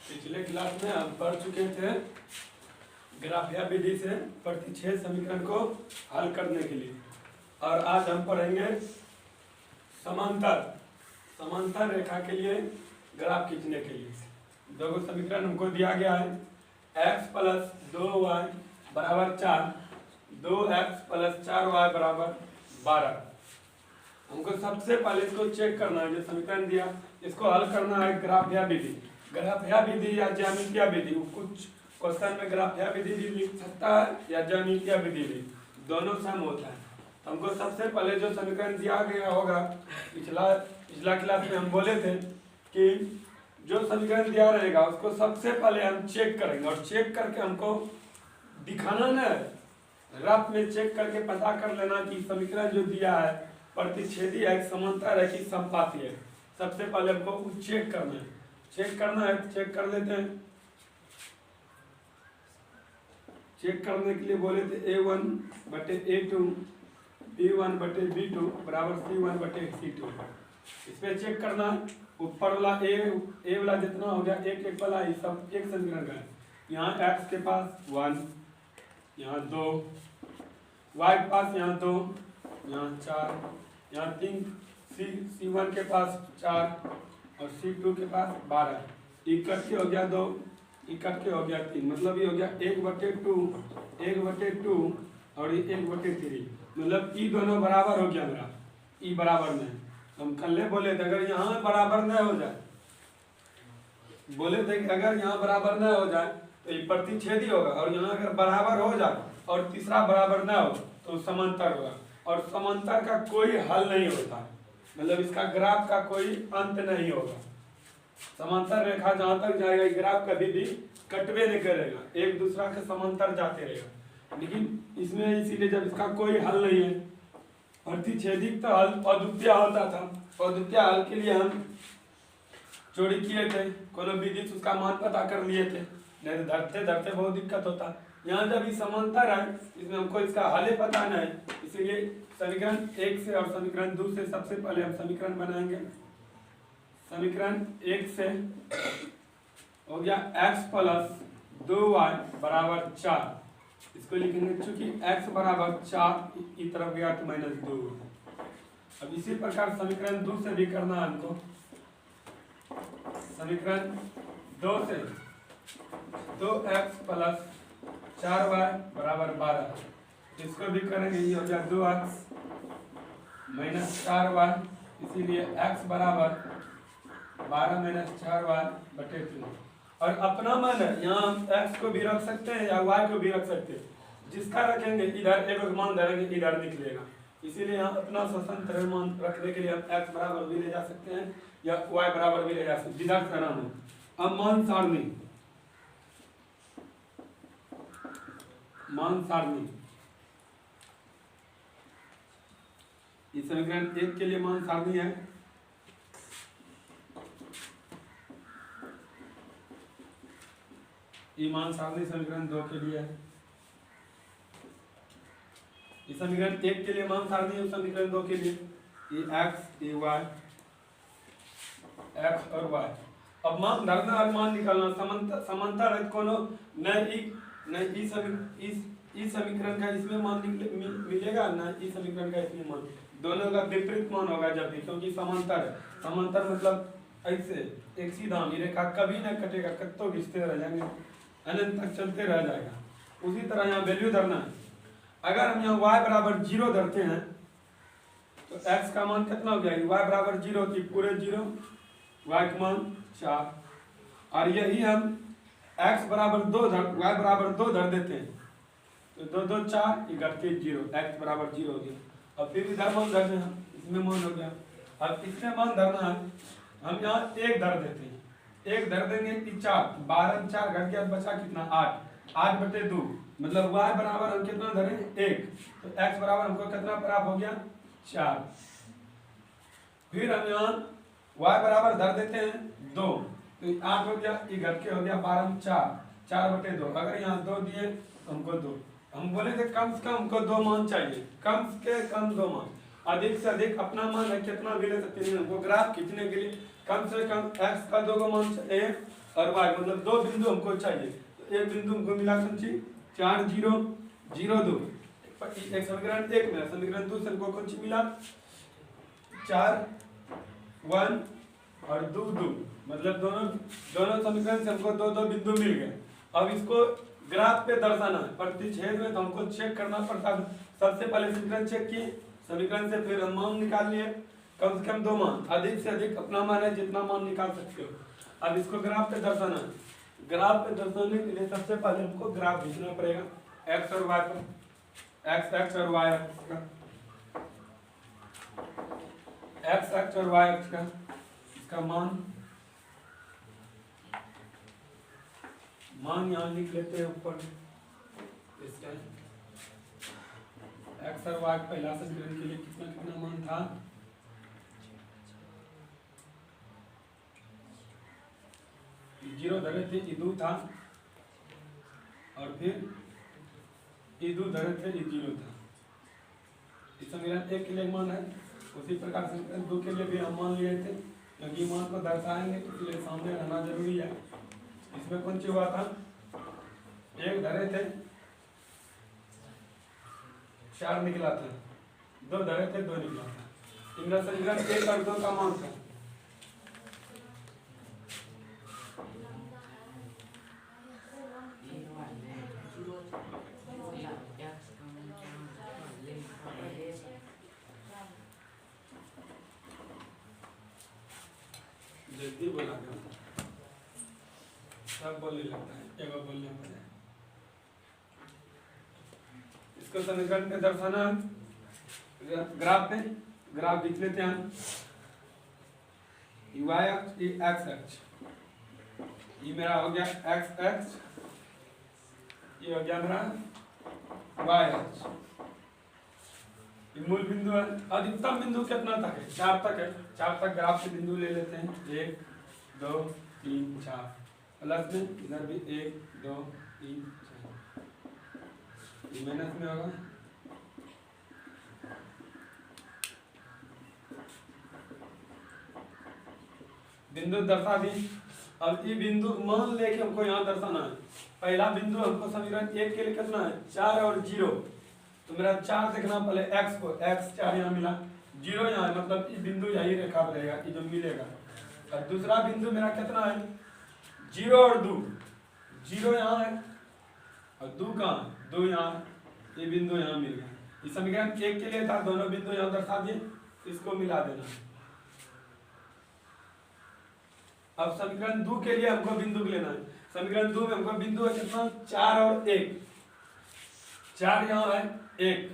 पिछले क्लास में हम पढ़ चुके थे ग्राफिया विधि से प्रतिच्छेद समीकरण को हल करने के लिए, और आज हम पढ़ेंगे समांतर रेखा के लिए ग्राफ खींचने के लिए। दो समीकरण हमको दिया गया है, x प्लस 2y बराबर 4, 2x प्लस 4y बराबर 12। हमको सबसे पहले इसको चेक करना है, जो समीकरण दिया इसको हल करना है ग्राफिया विधि। ग्राफिया विधि या ज्यामितीय विधि, कुछ क्वेश्चन में ग्राफिया विधि भी लिख सकता है या ज्यामितीय विधि भी, दोनों सम होता है। हमको सबसे पहले जो समीकरण दिया गया होगा, पिछला क्लास में हम बोले थे कि जो समीकरण दिया रहेगा उसको सबसे पहले हम चेक करेंगे, और चेक करके हमको दिखाना ना, रफ में चेक करके पता कर लेना कि समीकरण जो दिया है प्रतिच्छेदी है, समांतर है कि समपाती है। सबसे पहले हमको चेक करना है, चेक कर लेते हैं। चेक करने के लिए बोले थे a1 बटे a2 b1 बटे b2 बराबर c1 बटे c2। इस पे चेक करना है। ऊपर वाला a वाला जितना हो गया एक एक वाला, ये सब एक समीकरण का है। यहाँ x के पास 1, यहाँ 2, y के पास यहाँ 2, यहाँ 4, यहाँ 3, c1 के पास 4 और c2 के पास 12। इकट्ठे हो गया 2, इकट्ठे हो गया 3, मतलब ये हो गया 1/2 और ये 1/3, मतलब ई दोनों बराबर हो गया मेरा, ई बराबर में। हम कल बोले थे अगर यहाँ बराबर न हो जाए, बोले थे कि अगर यहाँ बराबर न हो जाए तो ये प्रतिच्छेदी होगा, और यहाँ अगर बराबर हो जाए और तीसरा बराबर न हो तो समांतर होगा। और समांतर का कोई हल नहीं होता है, मतलब इसका ग्राफ का कोई अंत नहीं होगा। समांतर रेखा जहां तक जाएगा ग्राफ कभी भी कटवे नहीं करेगा, एक दूसरा के समांतर जाते रहेगा। लेकिन इसमें इसीलिए जब इसका कोई हल नहीं है, प्रतिच्छेदिक तो हल अद्वितीय होता था, अद्वितीय हल के लिए हम चोरी किए थे, कोनो विधि से उसका मान पता कर लिए थे, नहीं तो धरते धरते बहुत दिक्कत होता। यहाँ जब ये समांतर है, इसमें हमको इसका हल पता नहीं, इसीलिए समीकरण 1 से और समीकरण 2 से सबसे पहले हम समीकरण बनाएंगे। समीकरण 1 से हो गया x प्लस 2y बराबर 4, इसको लिखेंगे चूंकि x बराबर 4 की तरफ गया तो -2। अब इसी प्रकार समीकरण 2 से भी करना है हमको। समीकरण 2 से 2x प्लस 4y बराबर 12, इसको भी करेंगे, ये हो गया 2x - 4y, इसीलिए x बराबर 12 - 4y बटे 2। और अपना मन है, यहाँ x को भी रख सकते हैं या y को भी रख सकते हैं, जिसका रखेंगे इधर एक मान धरेंगे इधर निकलेगा, इसीलिए यहाँ अपना स्वतंत्र मान रखने के लिए हम x बराबर भी ले जा सकते हैं या y बराबर भी ले जा सकते हैं, जिधर तरह हो। अब मान सारणी, इस समीकरण 1 के लिए मान सारणी है। ये मान सारणी समीकरण 2 के लिए है। इस समीकरण 1 के लिए मान सारणी है, समीकरण 2 के लिए ये x, ये y, x और y। अब मान धरना और मान निकालना। समांतर है कोनो इस समीकरण का इसमें मान मिलेगा ना, इस समीकरण का इसमें मान, दोनों का विपरीत मान होगा जब भी, क्योंकि समांतर है। समांतर मतलब ऐसे एक सीधा रेखा कभी ना कटेगा, कत्तो घिसते रह जाएंगे, अनंत तक चलते रह जाएगा। उसी तरह यहाँ वैल्यू धरना है। अगर हम यहाँ y बराबर 0 धरते हैं तो x का मान कितना हो गया, y बराबर 0 की पूरे 0, y का मान 4, और यही हम x बराबर 2 y बराबर 2 धर देते हैं तो 2 2 4 इकट्ठे 0, x बराबर 0 हो गया। अब फिर इधर मान धरते हैं, इसमें मान हो गया। अब इसमें मान धरना है, हम यहाँ 1 धर देते हैं, 1 धर देंगे कि 4, 12 4 घट गया, बचा कितना 8 बटे 2, मतलब y बराबर हम कितना धरेंगे 1, तो x बराबर हमको कितना प्राप्त हो गया 4। फिर हम यहाँ y बराबर धर देते हैं 2, तो 8 हो गया, ये घट के हो गया 12 4 बटे 2। अगर यहाँ 2 दिए तो हमको 2, हम बोले थे कम से कम हमको 2 मान चाहिए, कम से कम 2 मान, अधिक से अधिक अपना मान है कितना भी ले सकते हैं। हमको ग्राफ खींचने के लिए कम से कम x का 2 मान चाहिए और y, मतलब दो बिंदु हमको चाहिए। तो एक बिंदु हमको मिला कौन सी 4 0 0 2, एक समीकरण एक मिला। समीकरण 2 से हमको कौन सी मिला 4 1 और 2 2, मतलब दोनों समीकरण से हमको दो दो बिंदु मिल गए। अब इसको ग्राफ पे दर्शाना है प्रतिच्छेद में, तो हमको चेक करना पड़ता है। सबसे पहले समीकरण चेक किए, समीकरण से फिर हम मान निकाल लिए, कम से कम 2 मान, अधिक से अधिक अपना मान है जितना मान निकाल सकते हो। अब इसको ग्राफ पे दर्शाना है। ग्राफ पे दर्शाने के लिए सबसे पहले हमको ग्राफ खींचना पड़ेगा एक्स और वाई पर, एक्स एक्स और वाई एक्स का, एक्स एक्स और वाई एक्स का, इसका मान यहाँ लिख लेते हैं ऊपर। इसका एक्स और वाई पहला समीकरण के लिए कितना कितना मान था, जीरो धरे थे, इदू था, और फिर इदू धरे थे, जीरो था। इस समीकरण एक के लिए मान है, उसी प्रकार समीकरण 2 के लिए भी हम मान लिए थे, क्योंकि मान को दर्शाएंगे इसलिए सामने रहना जरूरी है। इसमें कौन सी हुआ था, एक धरे थे 4 निकला था, 2 धरे थे 2 निकला था। इनका समीकरण 1 और 2 का मान था। जल्दी बोला सब बोलने लगता है, एक बार बोलने पर इसको समीकरण पे दर्शाना ग्राफ पे, ग्राफ लिख लेते हैं y अक्ष x अक्ष, ये मेरा हो गया x अक्ष, ये हो गया मेरा y अक्ष। मूल बिंदु है, अधिकतम बिंदु कितना तक है 4 तक है, 4 तक ग्राफ से बिंदु ले लेते हैं, 1 2 3 4, प्लस में इधर भी 1 2 3 4, माइनस में होगा बिंदु दर्शा दी। अब ये बिंदु मान लेके हमको यहाँ दर्शाना है। पहला बिंदु हमको समीकरण 1 के लिए कितना है 4 और 0, तो मेरा 4 देखना पहले x को, x 4 यहाँ मिला, 0 यहाँ है, मतलब ये बिंदु यही रेखा पर रहेगा, ये जो मिलेगा। और दूसरा बिंदु मेरा कितना है 0 और 2, 0 यहाँ है और 2 कहाँ, 2 यहाँ, ये बिंदु यहाँ मिल गया। ये समीकरण 1 के लिए था, दोनों बिंदु यहाँ दर्शा दिए, इसको मिला देना। अब समीकरण 2 के लिए हमको बिंदु लेना है। समीकरण 2 में हमको बिंदु है कितना 4 और 1, 4 यहाँ है 1,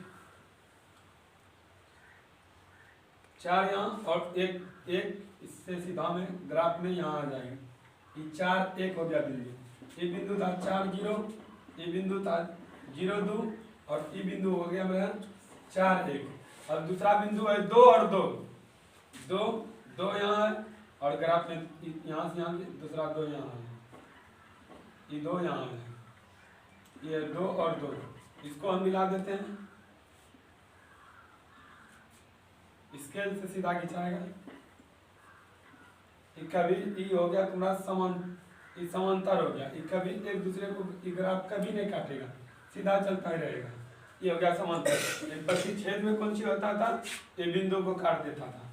4 यहाँ और 1 1, इससे सीधा में ग्राफ में यहाँ आ जाएगा। ये 4 1 हो गया बिंदु, ये बिंदु था 4 0, ये बिंदु था 0 2, और ये बिंदु हो गया मेरा 4 1। और दूसरा बिंदु है 2 और 2, 2 2 यहाँ है, और ग्राफ में यहाँ से यहाँ दूसरा 2 यहाँ है, ये 2 यहाँ है, ये 2 और 2, इसको हम मिला देते हैं, स्केल से सीधा खिंचाएगा। कभी ये हो गया तुम्हारा समांतर हो गया, ये कभी एक दूसरे को ग्राफ कभी नहीं काटेगा, सीधा चलता ही रहेगा। ये हो गया समांतर। प्रतिच्छेद में कौन सी होता था, ये बिंदु को काट देता था।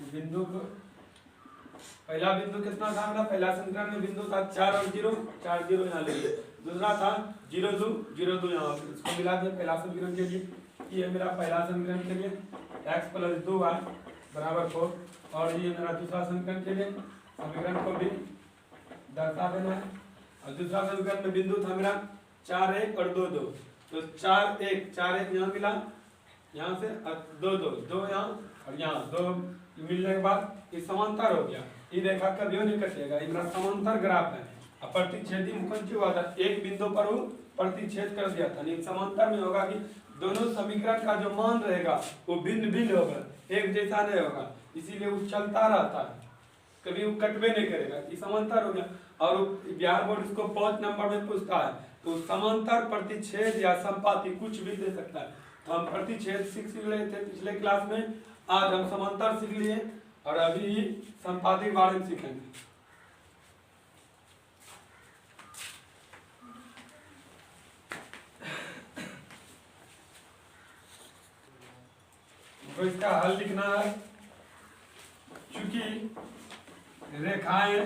बिंदु को पहला बिंदु कितना था मेरा, पहला समीकरण में बिंदु था 4 और 0, 4 0 यहाँ ले लिए। दूसरा था 0 2 0 2 यहाँ, इसको मिला दिया पहला समीकरण के लिए। ये मेरा पहला समीकरण के लिए x + 2y = 4, और ये मेरा दूसरा समीकरण के लिए समीकरण को भी दर्शा देना है। और दूसरा समीकरण में बिंदु था मेरा 4 1 और 2 2, तो 4 1 यहाँ मिला, यहाँ से 2 2 2 यहाँ और यहाँ 2 मिलने के बाद ये समांतर हो गया। ये रेखा कभी नहीं कटेगा, ये मेरा समांतर ग्राफ है। अब प्रतिच्छेदी मुखंड हुआ था, एक बिंदु पर वो प्रतिच्छेद कर दिया था। नहीं, समांतर में होगा कि दोनों समीकरण का जो मान रहेगा वो भिन्न भिन्न होगा, एक जैसा नहीं होगा, इसीलिए वो चलता रहता है, कभी वो कटवे नहीं करेगा। ये समांतर हो गया। और बिहार बोर्ड इसको 5 नंबर में पूछता है, तो समांतर प्रतिच्छेद या संपाति कुछ भी दे सकता है। तो हम प्रतिच्छेद सीख रहे थे पिछले क्लास में, आज हम समांतर सीख लिए और अभी संपाति के बारे में सीखेंगे। हमको इसका हल लिखना है। चूंकि रेखाएं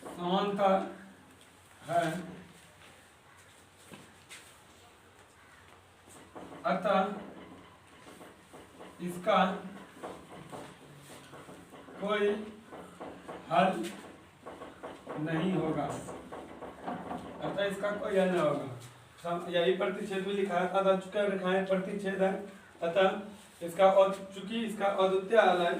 समांतर है, अतः इसका कोई हल नहीं होगा। यही प्रतिच्छेद में लिखा था, चूंकि रेखाएं प्रतिच्छेद है, अतः इसका चूंकि इसका अद्वितीय हल है,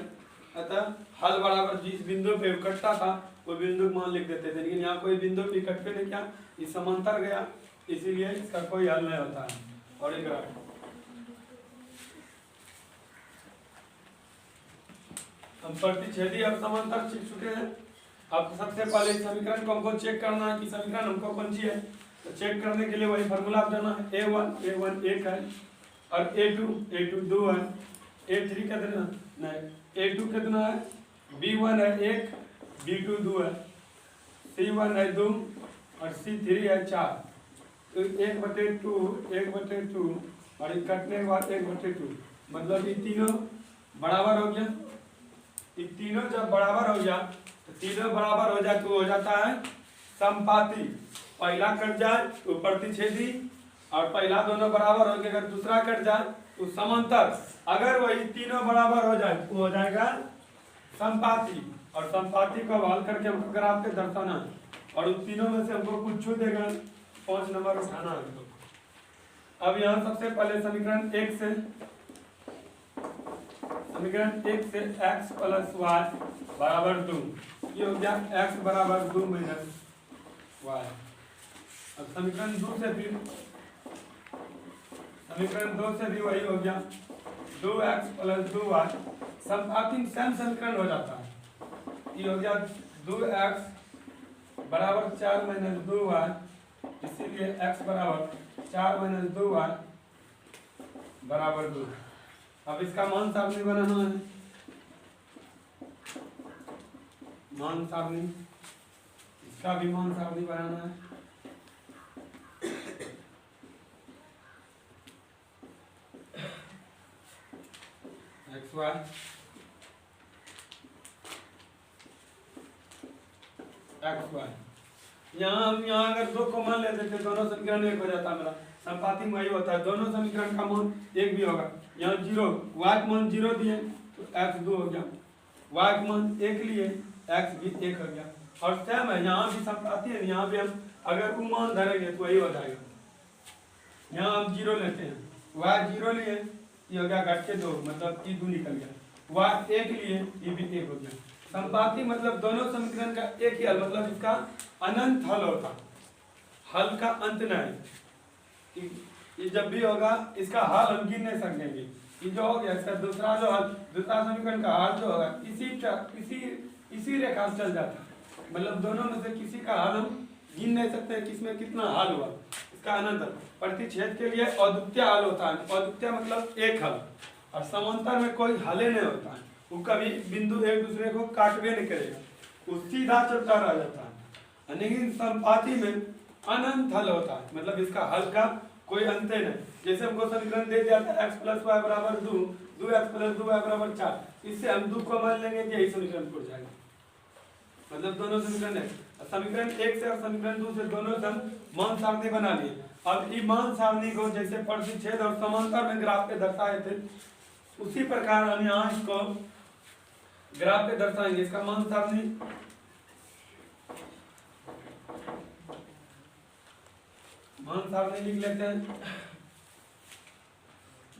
अतः हल बराबर जिस बिंदु पे कटता था वो बिंदु मान लिख देते थे, लेकिन यहाँ कोई बिंदु भी कट पे नहीं किया, इस समांतर गया, इसीलिए इसका कोई हल नहीं होता है। और एक हम प्रतिच्छेदी और समांतर सीख चुके हैं। अब सबसे पहले समीकरण को हमको चेक करना है कि समीकरण हमको कौन सी है। तो चेक करने के लिए वही फॉर्मूला अपनाना है। a1 1 है और a2 2 है, a3 कितना नहीं, a2 कितना है, b1 है 1, b2 2 है, c1 है 2 और c3 है 4। तो 1/2 और कटने के बाद 1/2, मतलब ये तीनों बराबर हो गया। ये तीनों जब बराबर हो गया तो तीनों बराबर हो जाए तो हो जाता है समपाती। पहला कट जाए तो प्रतिच्छेदी, और पहला दोनों बराबर हो गया, अगर दूसरा कट जाए तो समांतर। अगर वही तीनों बराबर हो जाए तो हो जाएगा समपाती। और समपाती को हल करके हमको ग्राफ पे दर्शाना है, और उन तीनों में से हमको कुछ देगा, 5 नंबर उठाना है। अब यहाँ सबसे पहले समीकरण 1 से x प्लस y बराबर 2, ये हो गया x बराबर 2 माइनस y। अब समीकरण 2 से भी वही हो गया, 2x प्लस 2y समपाती सेम समीकरण हो जाता है। ये हो गया 2x बराबर 4 माइनस 2y, इसीलिए x बराबर 4 माइनस 2y बराबर 2। अब इसका मान सारणी बनाना है, मान सारणी, इसका भी मान सारणी बनाना है। एक्स वाई यहाँ अगर 2 को मान लेते थे, दोनों समीकरण एक हो जाता है। मेरा संपाती में वही होता है, दोनों समीकरण का मान एक भी होगा। यहाँ 0, y का मान 0 दिए तो x 2 हो गया, y का मान 1 लिए x भी 1 हो गया। और सेम है यहाँ भी संपाती है, यहाँ भी हम अगर वो मान धरेंगे तो वही हो जाएगा। यहाँ हम 0 लेते हैं, y 0 लिए, ये हो गया घट के 2, मतलब ये 2 निकल गया, y 1 लिए, ये भी 1 हो गया। संपाती मतलब दोनों समीकरण का एक ही हल, मतलब इसका अनंत हल होता, हल का अंत नहीं। ये जब भी होगा इसका हल हम गिन नहीं सकेंगे। ये जो हो गया इसका दूसरा जो हल, दूसरा समीकरण का हल जो होगा इसी रेखा से चल जाता है, मतलब दोनों में से किसी का हल हम गिन नहीं सकते किसमें कितना हल हुआ, इसका अनंत हल। प्रतिच्छेद के लिए अद्वितीय हल होता है, अद्वितीय मतलब एक हल, और समांतर में कोई हल नहीं होता है, वो कभी बिंदु एक दूसरे को काटवे नहीं करेगा, वो सीधा चलता रह जाता है। लेकिन संपाती में अनंत हल होता है, मतलब इसका हल का कोई अंत नहीं। जैसे हमको समीकरण दे दिया था x प्लस वाई बराबर 2, 2x प्लस 2y बराबर 4, इससे हम 2 को मान लेंगे कि यही समीकरण पूरा जाएगा, मतलब दोनों समीकरण है। समीकरण 1 से और समीकरण 2 से दोनों से हम मान सारणी बना लिए। अब ये मान सारणी को जैसे प्रतिच्छेद और समांतर में ग्राफ पे दर्शाए थे, उसी प्रकार हम यहाँ इसको ग्राफ पे दर्शाएंगे। इसका मान सारणी लिख लेते हैं,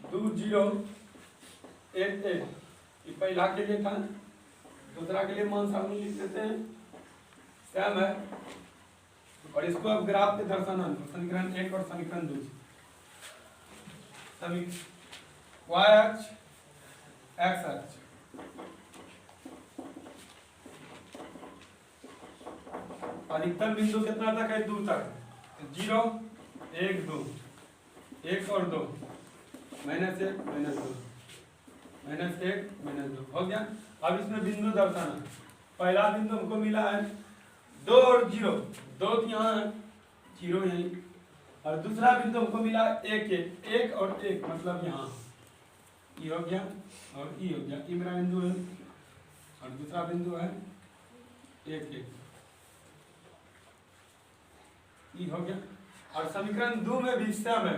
2 0 1 1, ये पहला के लिए था, दूसरा के लिए मान सारणी लिख लेते हैं, सेम है। और इसको अब ग्राफ पे दर्शाना, समीकरण 1 और समीकरण 2, y अक्ष x अक्ष, अधिकतम बिंदु कितना तक है, 2 तक, 0 1 2, 1 और 2, -1 -2, -1 -2 हो गया। अब इसमें बिंदु दर्शाना, पहला बिंदु हमको मिला है 2 और 0, 2 यहाँ है, 0 यहीं, और दूसरा बिंदु हमको मिला एक एक, एक और एक मतलब यहाँ ई हो गया और ई हो गया, ई मेरा बिंदु है और दूसरा बिंदु है एक एक, ई हो गया। और समीकरण 2 में भी सेम है,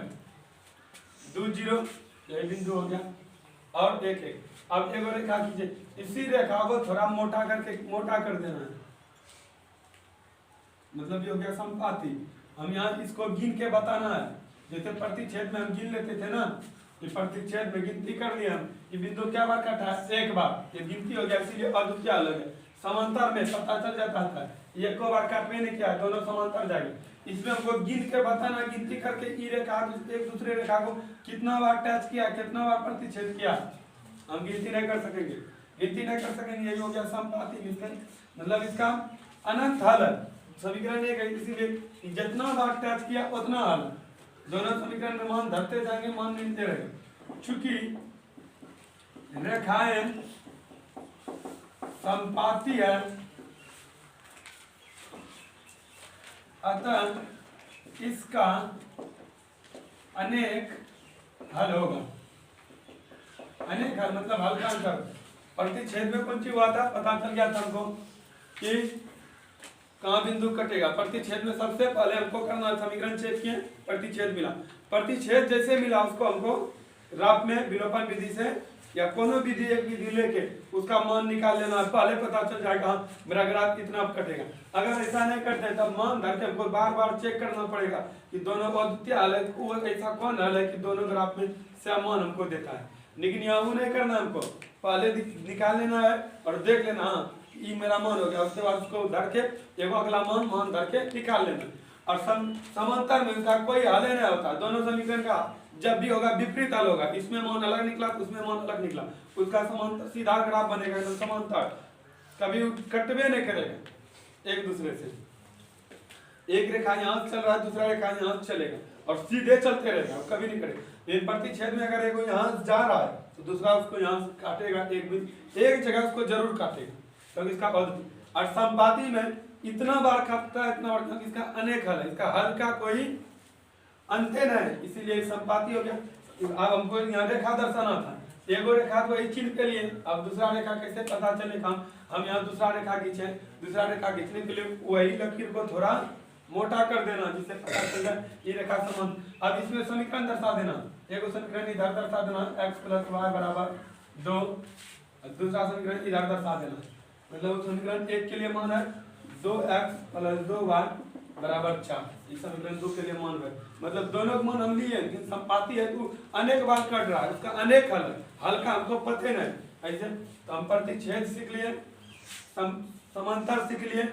2 0 यही बिंदु हो गया और एक एक। अब एक और रेखा खींचे, इसी रेखा को थोड़ा मोटा कर देना है, मतलब ये हो गया संपाती। हम यहाँ इसको गिन के बताना है, जैसे प्रतिच्छेद में हम गिन लेते थे ना, ये प्रतिच्छेद में गिनती कर लिया हम, ये बिंदु क्या बार कटा है, एक बार, ये गिनती हो गया, इसीलिए अद्वितीय अलग है। समांतर में पता चल जाता था, ये को बार काटने नहीं किया, दोनों समांतर जाएंगे। इसमें हमको गिन के बताना, गिनती करके ई रेखा एक दूसरे रेखा को कितना बार टच किया, कितना बार प्रतिच्छेद किया, हम गिनती नहीं कर सकेंगे, गिनती नहीं कर सकेंगे। यही हो गया संपाती, मतलब इसका अनंत हल है, समीकरण एक है, इसीलिए जितना बार टच किया उतना हल, दोनों समीकरण में मान धरते जाएंगे, मान मिलते रहेंगे। चूंकि रेखाएं संपाती है, अतः इसका अनेक हल होगा। अनेक हल मतलब हल का अंतर। प्रतिच्छेद में कौन चीज हुआ था, पता चल गया था हमको कि कहाँ बिंदु कटेगा। प्रतिच्छेद में सबसे पहले हमको करना, समीकरण चेक किए, प्रतिच्छेद मिला, प्रतिच्छेद जैसे मिला उसको हमको ग्राफ में विलोपन विधि से या कोनो विधि एक विधि लेके उसका मान निकाल लेना, पहले पता चल जाएगा मेरा ग्राफ कितना कटेगा। अगर ऐसा नहीं करते तब मान धरते हमको बार बार चेक करना पड़ेगा कि दोनों अद्वितीय हल है, वो ऐसा कौन हल है कि दोनों ग्राफ में समान मान हमको देता है। लेकिन यहाँ वो नहीं करना, हमको पहले निकाल लेना है और देख लेना, हाँ ये मेरा मान हो गया, उसके बाद उसको धर के एगो अगला मान धर के निकाल लेना। और समांतर में उसका कोई हल नहीं होता, दोनों समीकरण का जब भी होगा विपरीत हल होगा, इसमें मान अलग निकला उसमें मान अलग निकला, उसका समांतर सीधा ग्राफ बनेगा, एकदम समांतर, कभी कटवे नहीं करेगा एक दूसरे से। एक रेखा यहाँ से चल रहा है, दूसरा रेखा यहाँ से चलेगा और सीधे चलते रहेगा, कभी नहीं करेगा। लेकिन प्रतिच्छेद में अगर एगो यहाँ जा रहा है तो दूसरा उसको यहाँ से काटेगा, एक जगह उसको जरूर काटेगा, तो इसका और संपाती में इतना बार काटता है, इतना बार, इसका अनेक हल है, इसका हल का कोई अंत नहीं है, इसीलिए संपाती हो गया। अब हमको यहाँ रेखा दर्शाना था, एगो रेखा को एक चिन्ह के लिए, अब दूसरा रेखा कैसे पता चलेगा, हम यहाँ दूसरा रेखा खींचे, दूसरा रेखा खींचने के लिए वही लकीर को थोड़ा मोटा कर देना, जिससे पता चल जाए ये रेखा संबंध। अब इसमें समीकरण दर्शा देना, एगो समीकरण इधर दर्शा देना, x + y = 2, दूसरा समीकरण इधर दर्शा देना, मतलब समीकरण एक के लिए मान है 2x + 2y = 4, इस समीकरण 2 के लिए मान है, मतलब दोनों मान हम लिए, लेकिन संपाती है तो अनेक बार कट रहा है, उसका अनेक हल है, हल का हमको पता नहीं। ऐसे तो हम प्रतिच्छेद सीख लिए, समांतर सीख लिए,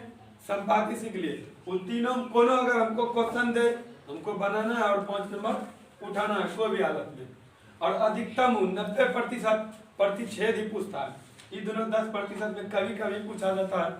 संपाती सीख लिए, उन तीनों कोनो अगर हमको क्वेश्चन दे, हमको बनाना है और 5 नंबर उठाना है कोई भी हालत में। और अधिकतम 90% प्रतिच्छेद ही पूछता है, ये दोनों 10% में कभी कभी पूछा जाता है।